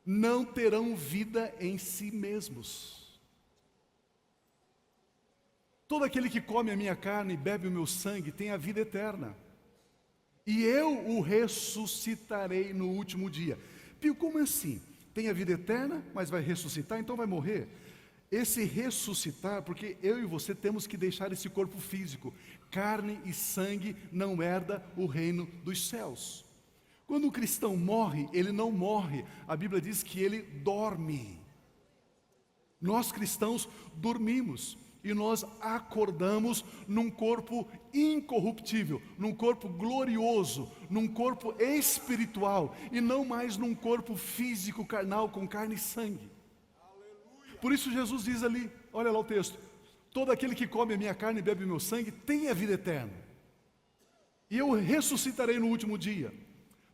S1: não terão vida em si mesmos. Todo aquele que come a minha carne e bebe o meu sangue tem a vida eterna, e eu o ressuscitarei no último dia. Pio, como assim? Tem a vida eterna, mas vai ressuscitar, então vai morrer? Esse ressuscitar, porque eu e você temos que deixar esse corpo físico. Carne e sangue não herda o reino dos céus. Quando o cristão morre, ele não morre. A Bíblia diz que ele dorme. Nós cristãos dormimos. E nós acordamos num corpo incorruptível, num corpo glorioso, num corpo espiritual, e não mais num corpo físico, carnal, com carne e sangue. Por isso Jesus diz ali, olha lá o texto: todo aquele que come a minha carne e bebe o meu sangue tem a vida eterna, e eu ressuscitarei no último dia,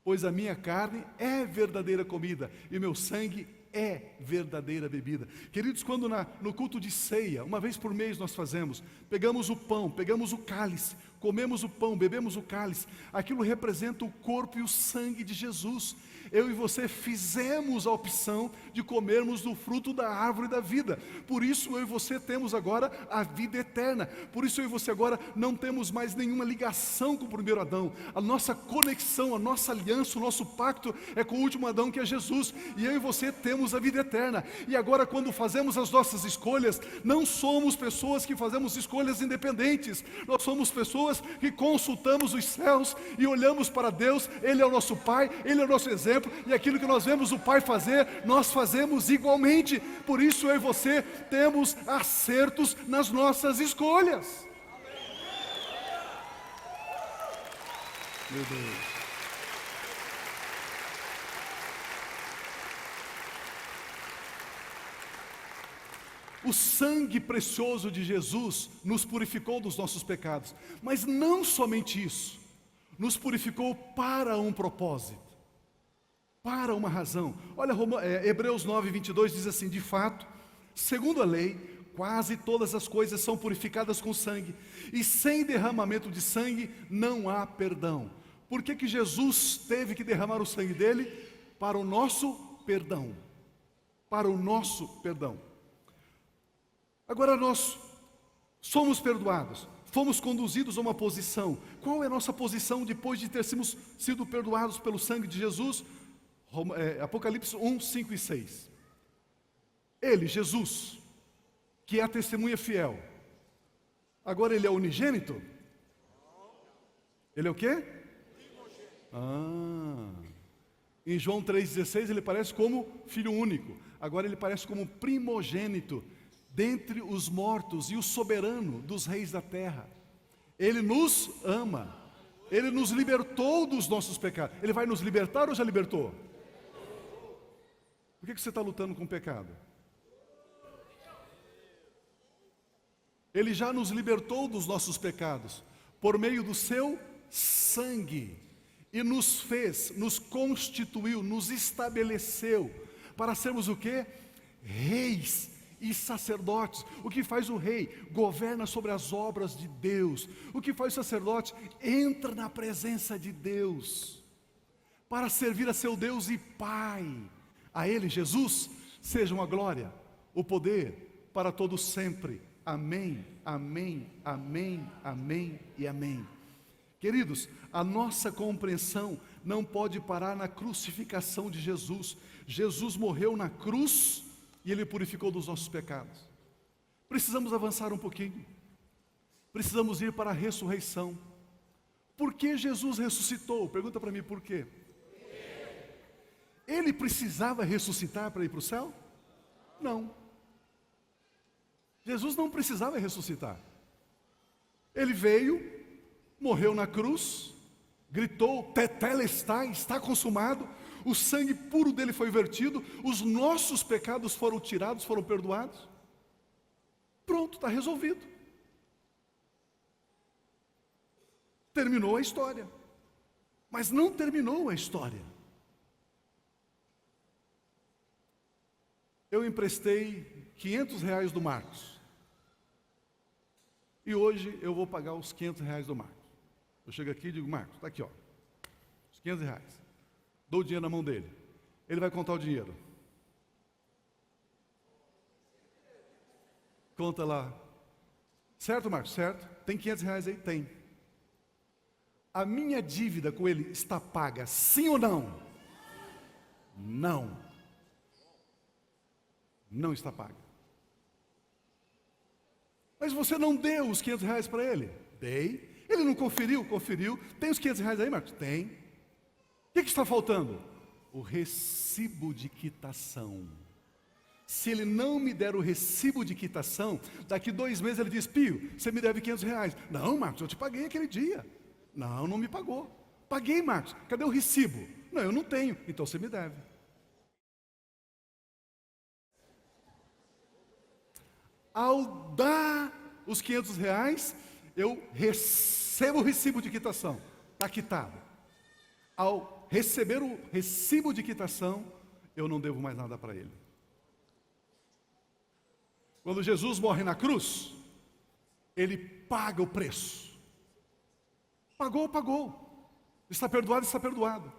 S1: pois a minha carne é verdadeira comida, e o meu sangue é verdadeira bebida. Queridos, quando no culto de ceia, uma vez por mês nós fazemos, pegamos o pão, pegamos o cálice, comemos o pão, bebemos o cálice, aquilo representa o corpo e o sangue de Jesus. Eu e você fizemos a opção de comermos do fruto da árvore da vida. Por isso eu e você temos agora a vida eterna. Por isso eu e você agora não temos mais nenhuma ligação com o primeiro Adão. A nossa conexão, a nossa aliança, o nosso pacto é com o último Adão, que é Jesus. E eu e você temos a vida eterna. E agora, quando fazemos as nossas escolhas, não somos pessoas que fazemos escolhas independentes. Nós somos pessoas que consultamos os céus e olhamos para Deus. Ele é o nosso Pai, Ele é o nosso exemplo. E aquilo que nós vemos o Pai fazer, nós fazemos igualmente. Por isso eu e você temos acertos nas nossas escolhas. Meu Deus. O sangue precioso de Jesus nos purificou dos nossos pecados. Mas não somente isso. Nos purificou para um propósito. Para uma razão. Olha, Hebreus 9, 22 diz assim: de fato, segundo a lei, quase todas as coisas são purificadas com sangue. E sem derramamento de sangue não há perdão. Por que Jesus teve que derramar o sangue dele? Para o nosso perdão. Para o nosso perdão. Agora nós somos perdoados, fomos conduzidos a uma posição. Qual é a nossa posição depois de ter sido perdoados pelo sangue de Jesus? Apocalipse 1, 5 e 6. Ele, Jesus, que é a testemunha fiel. Agora ele é unigênito? Ele é o quê? Em João 3,16 ele parece como filho único. Agora ele parece como primogênito dentre os mortos e o soberano dos reis da terra. Ele nos ama. Ele nos libertou dos nossos pecados. Ele vai nos libertar ou já libertou? Por que você está lutando com o pecado? Ele já nos libertou dos nossos pecados por meio do seu sangue e nos fez, nos constituiu, nos estabeleceu para sermos o quê? Reis e sacerdotes. O que faz o rei? Governa sobre as obras de Deus. O que faz o sacerdote? Entra na presença de Deus para servir a seu Deus e Pai. A Ele, Jesus, sejam a glória, o poder para todos sempre. Amém, amém, amém, amém e amém. Queridos, a nossa compreensão não pode parar na crucificação de Jesus. Jesus morreu na cruz e Ele purificou dos nossos pecados. Precisamos avançar um pouquinho. Precisamos ir para a ressurreição. Por que Jesus ressuscitou? Pergunta para mim por quê? Ele precisava ressuscitar para ir para o céu? Não. Jesus não precisava ressuscitar. Ele veio, morreu na cruz, gritou, tetelestai, está consumado. O sangue puro dele foi vertido, os nossos pecados foram tirados, foram perdoados. Pronto, está resolvido. Terminou a história. Mas não terminou a história. Eu emprestei R$500 do Marcos. E hoje eu vou pagar os R$500 do Marcos. Eu chego aqui e digo: Marcos, está aqui, ó, os R$500. Dou o dinheiro na mão dele. Ele vai contar o dinheiro. Conta lá. Certo, Marcos? Certo? Tem R$500 aí? Tem. A minha dívida com ele está paga, sim ou não? Não. Não está paga. Mas você não deu os R$500 para ele? Dei. Ele não conferiu? Conferiu. Tem os R$500 aí, Marcos? Tem. O que está faltando? O recibo de quitação. Se ele não me der o recibo de quitação, daqui 2 meses ele diz: Pio, você me deve R$500. Não, Marcos, eu te paguei aquele dia. Não, não me pagou. Paguei, Marcos, cadê o recibo? Não, eu não tenho, então você me deve. Ao dar os R$500, eu recebo o recibo de quitação. Está quitado. Ao receber o recibo de quitação, eu não devo mais nada para ele. Quando Jesus morre na cruz, ele paga o preço. Pagou, pagou. Está perdoado, está perdoado.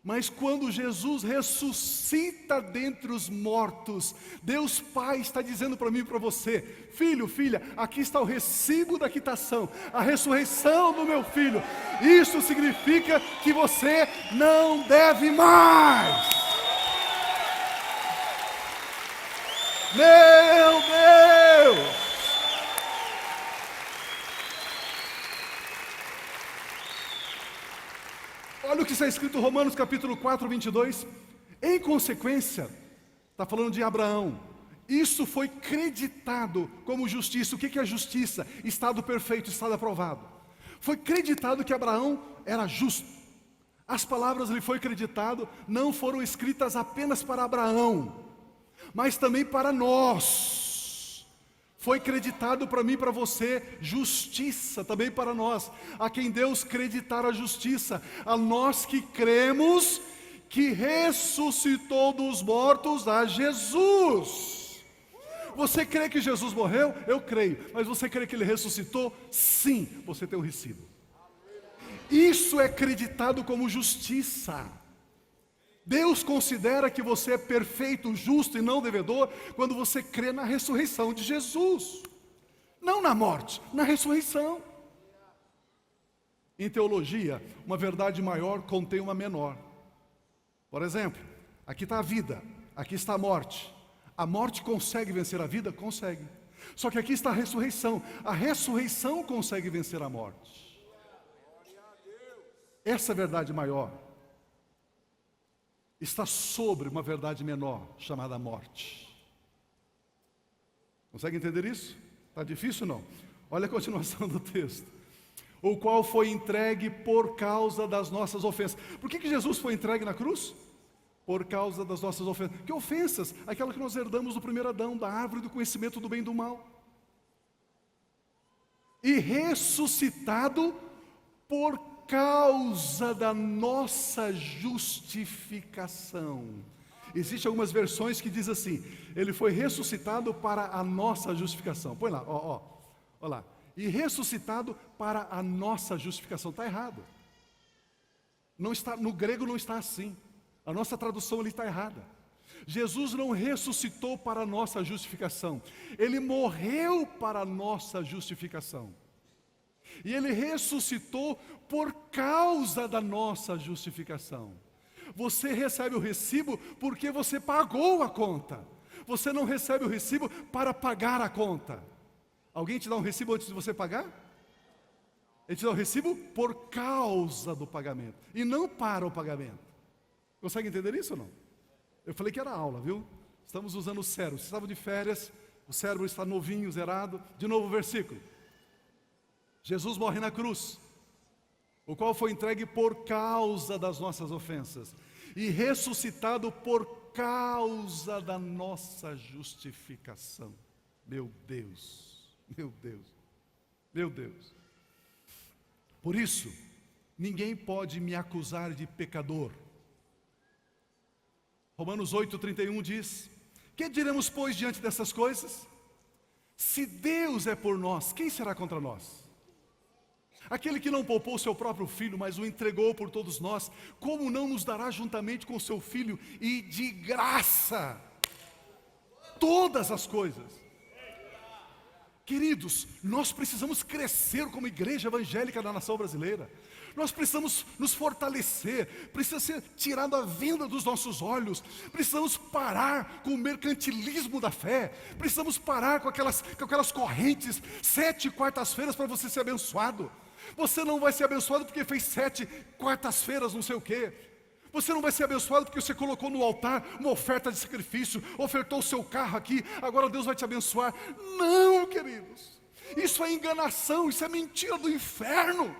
S1: Mas quando Jesus ressuscita dentre os mortos, Deus Pai está dizendo para mim e para você: filho, filha, aqui está o recibo da quitação, a ressurreição do meu filho. Isso significa que você não deve mais. Meu Deus! Olha o que está escrito em Romanos capítulo 4, 22. Em consequência, está falando de Abraão, isso foi creditado como justiça. O que é justiça? Estado perfeito, estado aprovado. Foi creditado que Abraão era justo. As palavras lhe foi creditado, não foram escritas apenas para Abraão, mas também para nós. Foi creditado para mim e para você justiça, também para nós, a quem Deus creditar a justiça, a nós que cremos que ressuscitou dos mortos a Jesus. Você crê que Jesus morreu? Eu creio. Mas você crê que Ele ressuscitou? Sim, você tem um recibo. Isso é creditado como justiça. Deus considera que você é perfeito, justo e não devedor quando você crê na ressurreição de Jesus. Não na morte, na ressurreição. Em teologia, uma verdade maior contém uma menor. Por exemplo, aqui está a vida, aqui está a morte. A morte consegue vencer a vida? Consegue. Só que aqui está a ressurreição. A ressurreição consegue vencer a morte. Essa verdade maior está sobre uma verdade menor, chamada morte. Consegue entender isso? Está difícil ou não? Olha a continuação do texto. O qual foi entregue por causa das nossas ofensas. Por que Jesus foi entregue na cruz? Por causa das nossas ofensas. Que ofensas? Aquela que nós herdamos do primeiro Adão, da árvore do conhecimento do bem e do mal. E ressuscitado por causa da nossa justificação. Existem algumas versões que diz assim: ele foi ressuscitado para a nossa justificação. Põe lá, ó lá. E ressuscitado para a nossa justificação. Está errado. Não está, no grego não está assim. A nossa tradução ali está errada. Jesus não ressuscitou para a nossa justificação. Ele morreu para a nossa justificação. E Ele ressuscitou por causa da nossa justificação. Você recebe o recibo porque você pagou a conta. Você não recebe o recibo para pagar a conta. Alguém te dá um recibo antes de você pagar? Ele te dá o recibo por causa do pagamento e não para o pagamento. Consegue entender isso ou não? Eu falei que era aula, viu? Estamos usando o cérebro. Vocês estavam de férias, o cérebro está novinho, zerado. De novo o versículo. Jesus morre na cruz, o qual foi entregue por causa das nossas ofensas e ressuscitado por causa da nossa justificação. Meu Deus, meu Deus, meu Deus. Por isso, ninguém pode me acusar de pecador. Romanos 8,31 diz: que diremos, pois, diante dessas coisas? Se Deus é por nós, quem será contra nós? Aquele que não poupou seu próprio filho, mas o entregou por todos nós, como não nos dará juntamente com seu filho e de graça todas as coisas? Queridos, nós precisamos crescer como igreja evangélica da nação brasileira. Nós precisamos nos fortalecer, precisa ser tirado a venda dos nossos olhos, precisamos parar com o mercantilismo da fé, precisamos parar com aquelas correntes, 7 quartas-feiras para você ser abençoado. Você não vai ser abençoado porque fez 7 quartas-feiras não sei o quê. Você não vai ser abençoado porque você colocou no altar uma oferta de sacrifício, ofertou o seu carro aqui, agora Deus vai te abençoar. Não, queridos, isso é enganação, isso é mentira do inferno.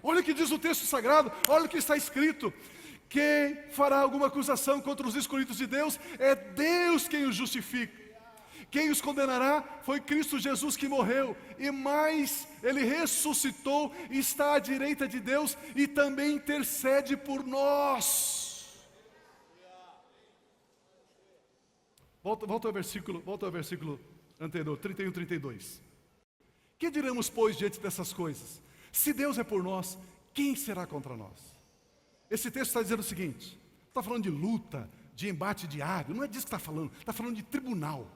S1: Olha o que diz o texto sagrado, olha o que está escrito: quem fará alguma acusação contra os escolhidos de Deus, é Deus quem os justifica. Quem os condenará foi Cristo Jesus, que morreu, e mais, Ele ressuscitou, está à direita de Deus e também intercede por nós. Volta ao versículo anterior, 31, 32. Que diremos, pois, diante dessas coisas? Se Deus é por nós, quem será contra nós? Esse texto está dizendo o seguinte: está falando de luta, de embate diário, não é disso que está falando de tribunal,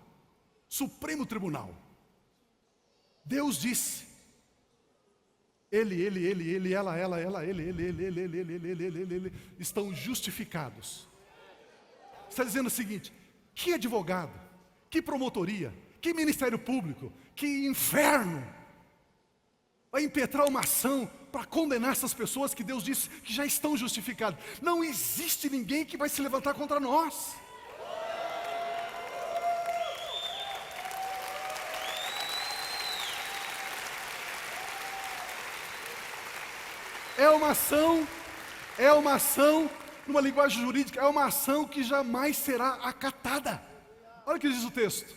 S1: Supremo Tribunal. Deus disse, ele, ela, ele, estão justificados. Está dizendo o seguinte: que advogado, que promotoria, que ministério público, que inferno vai impetrar uma ação para condenar essas pessoas que Deus disse que já estão justificadas? Não existe ninguém que vai se levantar contra nós. é uma ação, numa linguagem jurídica, é uma ação que jamais será acatada. Olha o que diz o texto.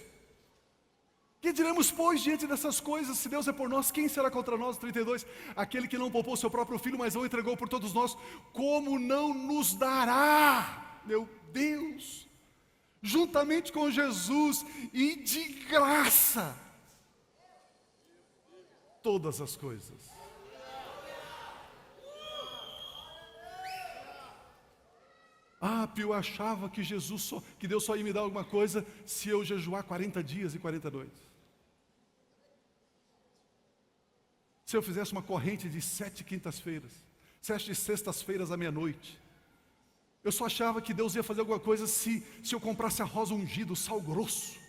S1: Que diremos, pois, diante dessas coisas? Se Deus é por nós, quem será contra nós? 32. Aquele que não poupou seu próprio filho, mas o entregou por todos nós, como não nos dará, meu Deus, juntamente com Jesus e de graça, todas as coisas. Pio achava que que Deus só ia me dar alguma coisa se eu jejuar 40 dias e 40 noites. Se eu fizesse uma corrente de 7 quintas-feiras, 7 sextas-feiras à meia-noite. Eu só achava que Deus ia fazer alguma coisa se eu comprasse arroz ungido, sal grosso.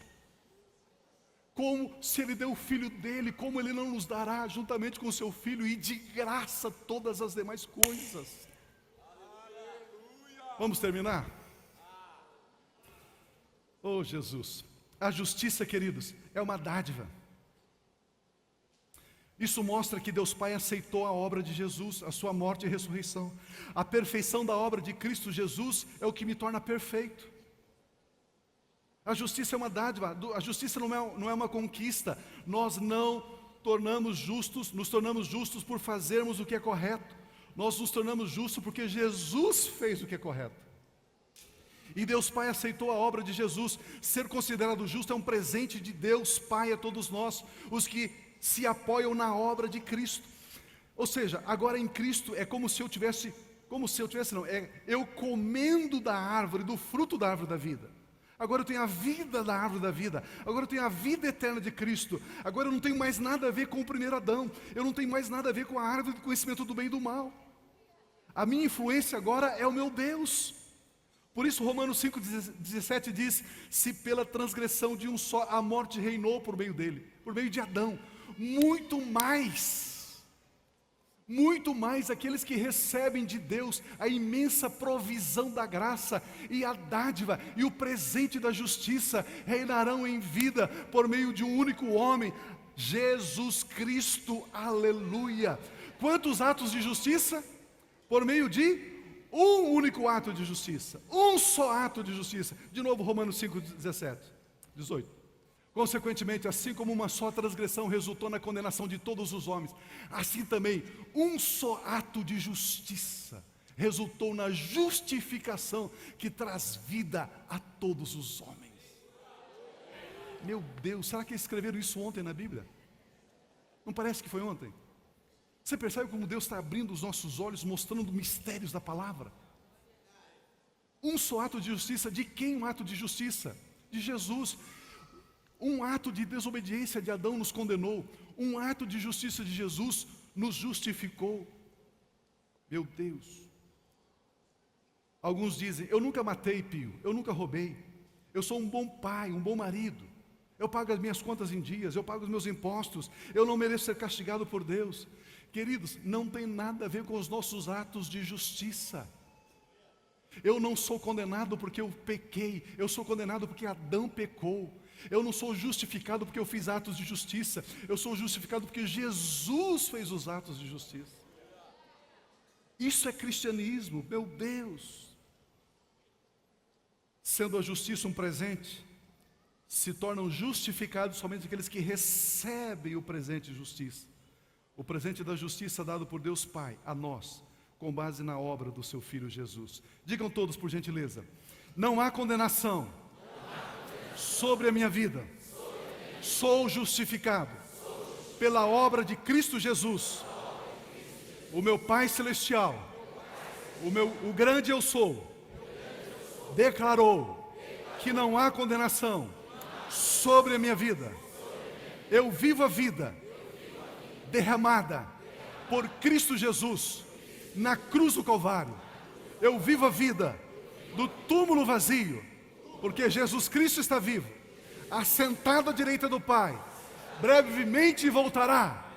S1: Como se Ele deu o Filho dEle, como Ele não nos dará juntamente com o Seu Filho e de graça todas as demais coisas. Vamos terminar? Oh Jesus, a justiça, queridos, é uma dádiva. Isso mostra que Deus Pai aceitou a obra de Jesus, a sua morte e ressurreição. A perfeição da obra de Cristo Jesus é o que me torna perfeito. A justiça é uma dádiva, a justiça não é uma conquista. Nós não nos tornamos justos por fazermos o que é correto. Nós nos tornamos justos porque Jesus fez o que é correto. E Deus Pai aceitou a obra de Jesus. Ser considerado justo é um presente de Deus Pai a todos nós, os que se apoiam na obra de Cristo. Ou seja, agora em Cristo é eu comendo da árvore, do fruto da árvore da vida. Agora eu tenho a vida da árvore da vida. Agora eu tenho a vida eterna de Cristo. Agora eu não tenho mais nada a ver com o primeiro Adão. Eu não tenho mais nada a ver com a árvore do conhecimento do bem e do mal. A minha influência agora é o meu Deus. Por isso Romanos 5,17 diz: se pela transgressão de um só a morte reinou por meio dele, por meio de Adão, muito mais aqueles que recebem de Deus a imensa provisão da graça e a dádiva e o presente da justiça reinarão em vida por meio de um único homem, Jesus Cristo, aleluia. Quantos atos de justiça? Por meio de um único ato de justiça, um só ato de justiça. De novo Romanos 5:18. Consequentemente, assim como uma só transgressão resultou na condenação de todos os homens, assim também um só ato de justiça resultou na justificação que traz vida a todos os homens. Meu Deus, será que escreveram isso ontem na Bíblia? Não parece que foi ontem? Você percebe como Deus está abrindo os nossos olhos, mostrando mistérios da palavra? Um só ato de justiça. De quem um ato de justiça? De Jesus. Um ato de desobediência de Adão nos condenou. Um ato de justiça de Jesus nos justificou. Meu Deus. Alguns dizem: eu nunca matei, Pio, eu nunca roubei. Eu sou um bom pai, um bom marido. Eu pago as minhas contas em dias, eu pago os meus impostos. Eu não mereço ser castigado por Deus. Queridos, não tem nada a ver com os nossos atos de justiça. Eu não sou condenado porque eu pequei. Eu sou condenado porque Adão pecou. Eu não sou justificado porque eu fiz atos de justiça. Eu sou justificado porque Jesus fez os atos de justiça. Isso é cristianismo, meu Deus. Sendo a justiça um presente, se tornam justificados somente aqueles que recebem o presente de justiça. O presente da justiça dado por Deus Pai a nós, com base na obra do seu Filho Jesus. Digam todos, por gentileza: não há condenação sobre a minha vida. Sou justificado pela obra de Cristo Jesus. O meu Pai Celestial, o grande eu sou, declarou que não há condenação sobre a minha vida. Eu vivo a vida derramada por Cristo Jesus na cruz do Calvário. Eu vivo a vida do túmulo vazio, porque Jesus Cristo está vivo, assentado à direita do Pai, brevemente voltará,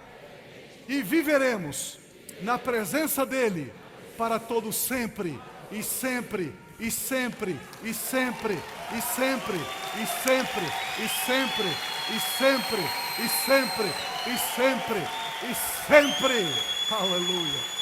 S1: e viveremos na presença dEle para todo sempre, e sempre, e sempre, e sempre, e sempre, e sempre, e sempre, e sempre, e sempre, e sempre, e sempre. Aleluia.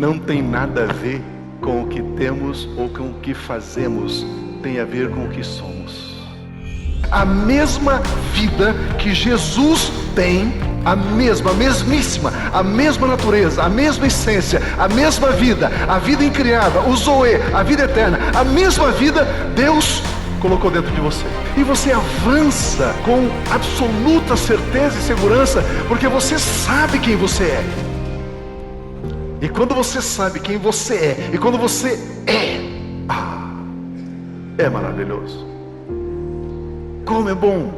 S2: não tem nada a ver com o que temos ou com o que fazemos, tem a ver com o que somos. A mesma vida que Jesus tem, a mesmíssima, a mesma natureza, a mesma essência, a mesma vida, a vida incriada, o Zoe, a vida eterna, a mesma vida Deus colocou dentro de você. E você avança com absoluta certeza e segurança, porque você sabe quem você é. E quando você sabe quem você é, e quando você é maravilhoso. Como é bom